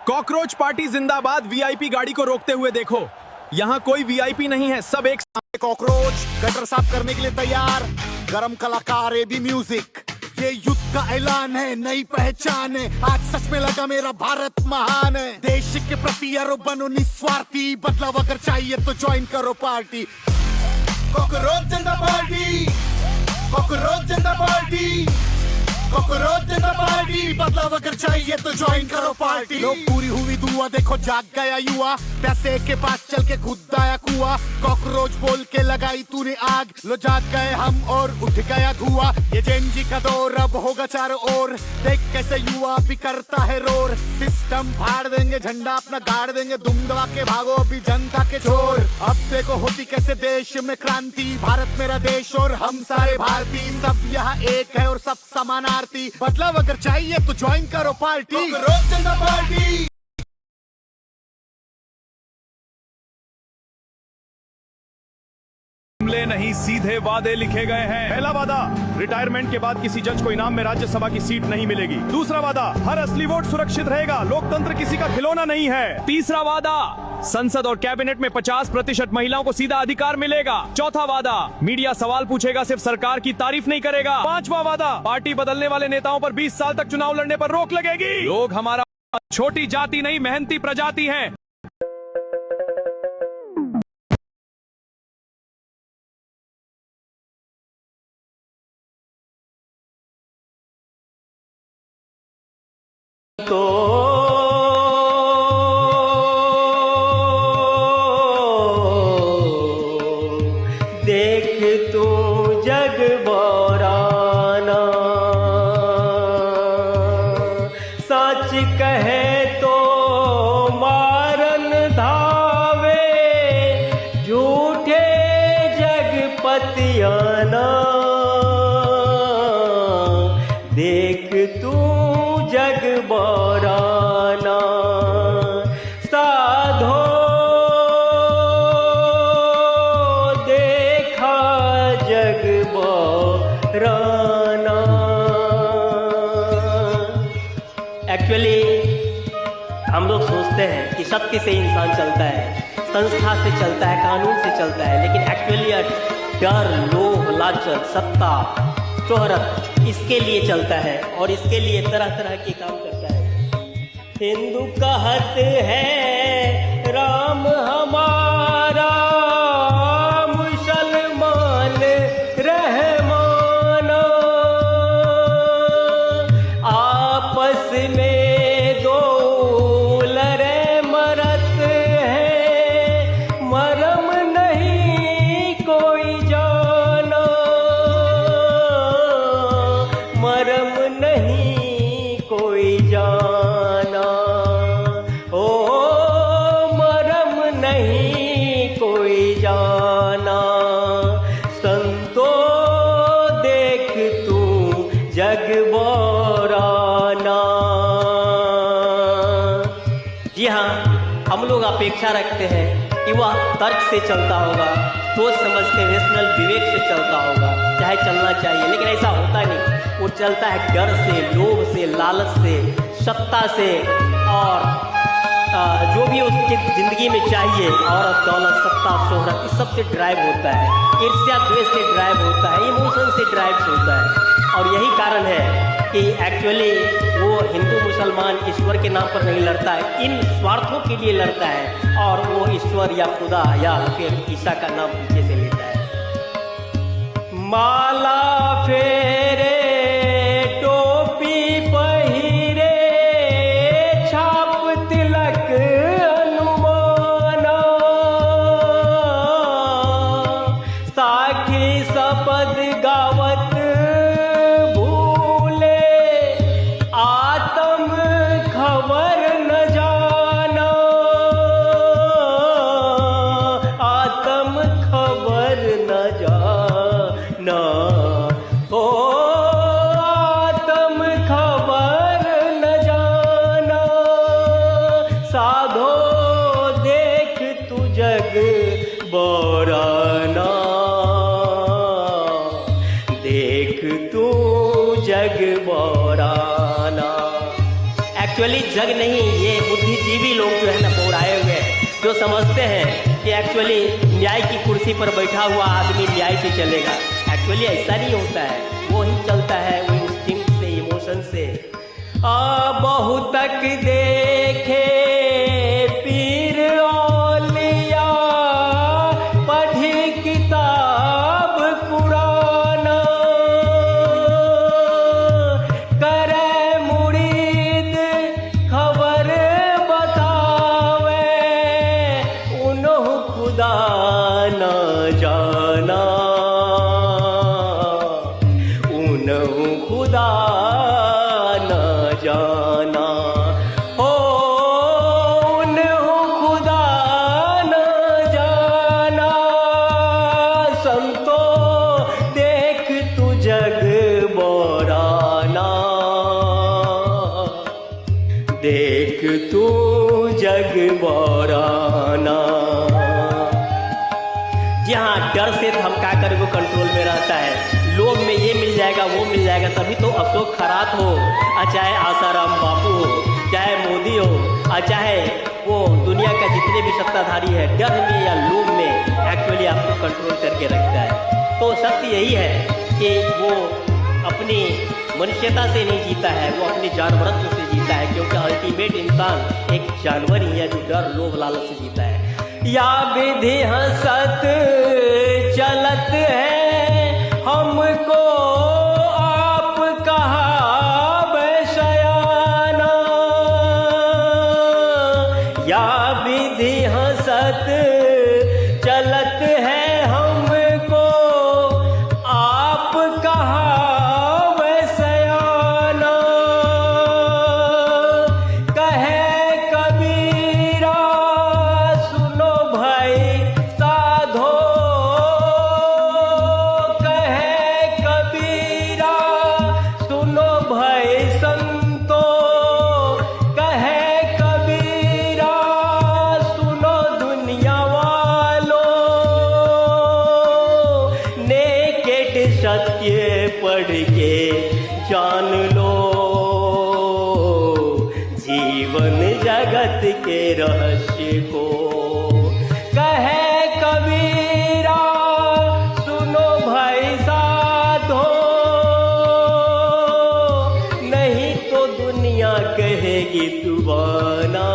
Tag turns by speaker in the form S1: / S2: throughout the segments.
S1: Cockroach party जिंदाबाद। VIP गाड़ी को रोकते हुए देखो, यहाँ कोई वीआईपी नहीं है, सब एक
S2: कॉकरोच गटर साफ करने के लिए तैयार, गरम कलाकार एबी म्यूजिक। ये युद्ध का ऐलान है, नई पहचान है, आज सच में लगा मेरा भारत महान है। देश के प्रति यारो बनो निस्वार्थी, बदलाव अगर चाहिए तो ज्वाइन करो पार्टी। कॉकरोच जनता पार्टी, कॉकरोच जनता पार्टी, कॉकरोच जनता पार्टी, बदलाव अगर चाहिए तो ज्वाइन करो पार्टी। लोग पूरी हुई दुआ देखो जाग गया युवा, पैसे के पास चल के खुद आया कुआ। कॉकरोच बोल के लगाई तूने आग, लो जाग गए हम और उठ गया धुआं। ये जेनजी का दौर अब होगा चारों ओर, देख कैसे युवा भी करता है रोर। सिस्टम फाड़ देंगे, झंडा अपना गाड़ देंगे, दुम दबा के भागो अभी जनता के जोर। अब देखो होती कैसे देश में क्रांति, भारत मेरा देश और हम सारे भारतीय, सब यहाँ एक है और सब समानार्थी। बदलाव अगर चाहिए तो ज्वाइन करो पार्टी, कॉकरोच जनता पार्टी।
S3: जुमले नहीं सीधे वादे लिखे गए हैं। पहला वादा, रिटायरमेंट के बाद किसी जज को इनाम में राज्यसभा की सीट नहीं मिलेगी। दूसरा वादा, हर असली वोट सुरक्षित रहेगा, लोकतंत्र किसी का खिलौना नहीं है।
S1: तीसरा वादा, संसद और कैबिनेट में 50% महिलाओं को सीधा अधिकार मिलेगा। चौथा वादा, मीडिया सवाल पूछेगा, सिर्फ सरकार की तारीफ नहीं करेगा। पांचवा वादा, पार्टी बदलने वाले नेताओं पर 20 साल तक चुनाव लड़ने पर रोक लगेगी। लोग हमारा छोटी जाति नहीं, मेहनती प्रजाति हैं।
S4: तो देख तू जग बौराना, सच कहे तो मारन धावे, झूठे जगपतियाना। देख तू जग बौराना, साधो देखा जग बौराना। एक्चुअली हम लोग सोचते हैं कि सत्य से इंसान चलता है, संस्था से चलता है, कानून से चलता है, लेकिन एक्चुअली डर, लोभ, लालच, सत्ता, शोहरत इसके लिए चलता है और इसके लिए तरह तरह के काम करता है। हिंदू कहत है राम हमारा, मुसलमान रहमाना। आपस में दो लड़े मरत है, मरम नहीं कोई जाना, मरम नहीं कोई जाना। ओ मरम नहीं कोई जाना। संतो देख तू जग बौराना। जी हाँ, हम लोग अपेक्षा रखते हैं कि वह तर्क से चलता होगा, सोच समझ के नेशनल विवेक से चलता होगा, चाहे चलना चाहिए, लेकिन ऐसा होता नहीं। वो चलता है डर से, लोभ से, लालच से, सत्ता से, और जो भी उसकी जिंदगी में चाहिए, औरत, दौलत, सत्ता, शोहरत, इस सब से ड्राइव होता है। ईर्ष्या द्वेष से ड्राइव होता है, इमोशन से ड्राइव होता है। और यही कारण है कि एक्चुअली वो हिंदू मुसलमान ईश्वर के नाम पर नहीं लड़ता है, इन स्वार्थों के लिए लड़ता है, और वो ईश्वर या खुदा या फिर ईसा का नाम पीछे से लेता है। माला फेरे, टोपी पहिरे, छाप तिलक अनुमाना, साखी सपद गावत भूले, आत्म खबर न जाना, आत्म खबर न जाना। ओ जग नहीं, ये बुद्धिजीवी लोग जो है ना पौराए हुए हैं, जो समझते हैं कि एक्चुअली न्याय की कुर्सी पर बैठा हुआ आदमी न्याय से चलेगा। एक्चुअली ऐसा नहीं होता है, वो ही चलता है वो इंस्टिंक्ट से, इमोशन से। बहुत तक देखे पीर औलिया, पढ़ी किताब कुराना, करे मुरीद खबर बतावे, उन्हों खुदा न जाना, उन्हों खुदा जाना हो, उन्हों खुदा न जाना। संतो देख तू जग बोराना, देख तू जग बोराना। जहाँ डर से धमका कर वो कंट्रोल में रहता है, लोग में ये मिल जाएगा वो मिल जाएगा, तभी तो अशोक खरात हो, चाहे आसाराम बापू हो, चाहे मोदी हो, चाहे वो दुनिया का जितने भी सत्ताधारी है, डर में या लोभ में एक्चुअली आपको कंट्रोल करके रखता है। तो सत्य यही है कि वो अपनी मनुष्यता से नहीं जीता है, वो अपने जानवरत्व से जीता है, क्योंकि अल्टीमेट इंसान एक जानवर ही है जो डर लोभ लालच से जीता है। या विधि हंसत चलत है हमको आप कहा शयाना, या विधि हंसत चलत है हमको आप कहा शयाना। कहे कबीरा सुनो भाई साधो, सत्य पढ़ के जान लो, जीवन जगत के रहस्य को। कहे कबीरा सुनो भाई साधो, नहीं तो दुनिया कहेगी तू बना,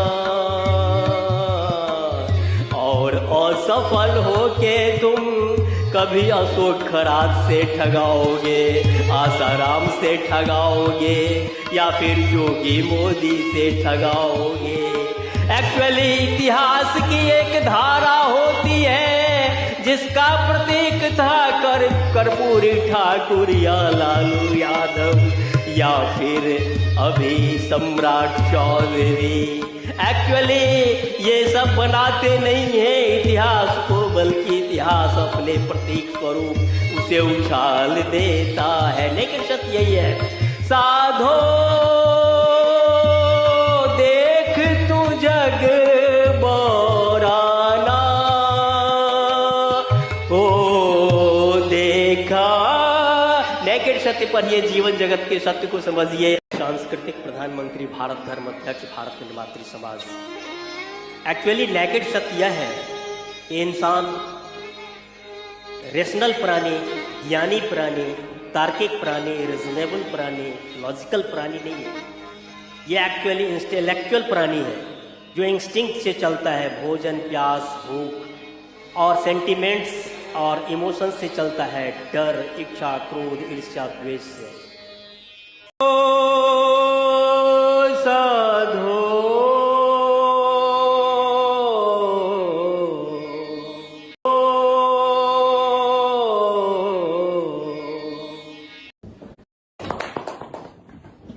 S4: और असफल होके तुम कभी अशोक खरात से ठगाओगे, आसाराम से ठगाओगे, या फिर योगी मोदी से ठगाओगे। एक्चुअली इतिहास की एक धारा होती है जिसका प्रतीक था कर्पूरी ठाकुर या लालू यादव, या फिर अभी सम्राट चौधरी। एक्चुअली ये सब बनाते नहीं है इतिहास को, बल्कि इतिहास अपने प्रतीक स्वरूप उसे उछाल देता है। लेकिन सत्य यही है, साधो देख तू जग बोराना, ओ देखा। नेकेड सत्य पर ये जीवन जगत के सत्य को समझिए। सांस्कृतिक प्रधानमंत्री, भारत धर्म अध्यक्ष, भारत निर्मात्री समाज। एक्चुअली नेकेड सत्य यह है कि इंसान रेशनल प्राणी, ज्ञानी प्राणी, तार्किक प्राणी, रीजनेबल प्राणी, लॉजिकल प्राणी नहीं है। ये एक्चुअली इंटेलेक्चुअल प्राणी है जो इंस्टिंक्ट से चलता है, भोजन, प्यास, भूख और सेंटिमेंट्स और इमोशन से चलता है, डर, इच्छा, क्रोध, ईर्ष्या, द्वेष से। साधो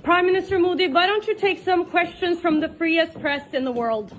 S5: Prime Minister Modi, why don't you take some questions from the freest press in the world?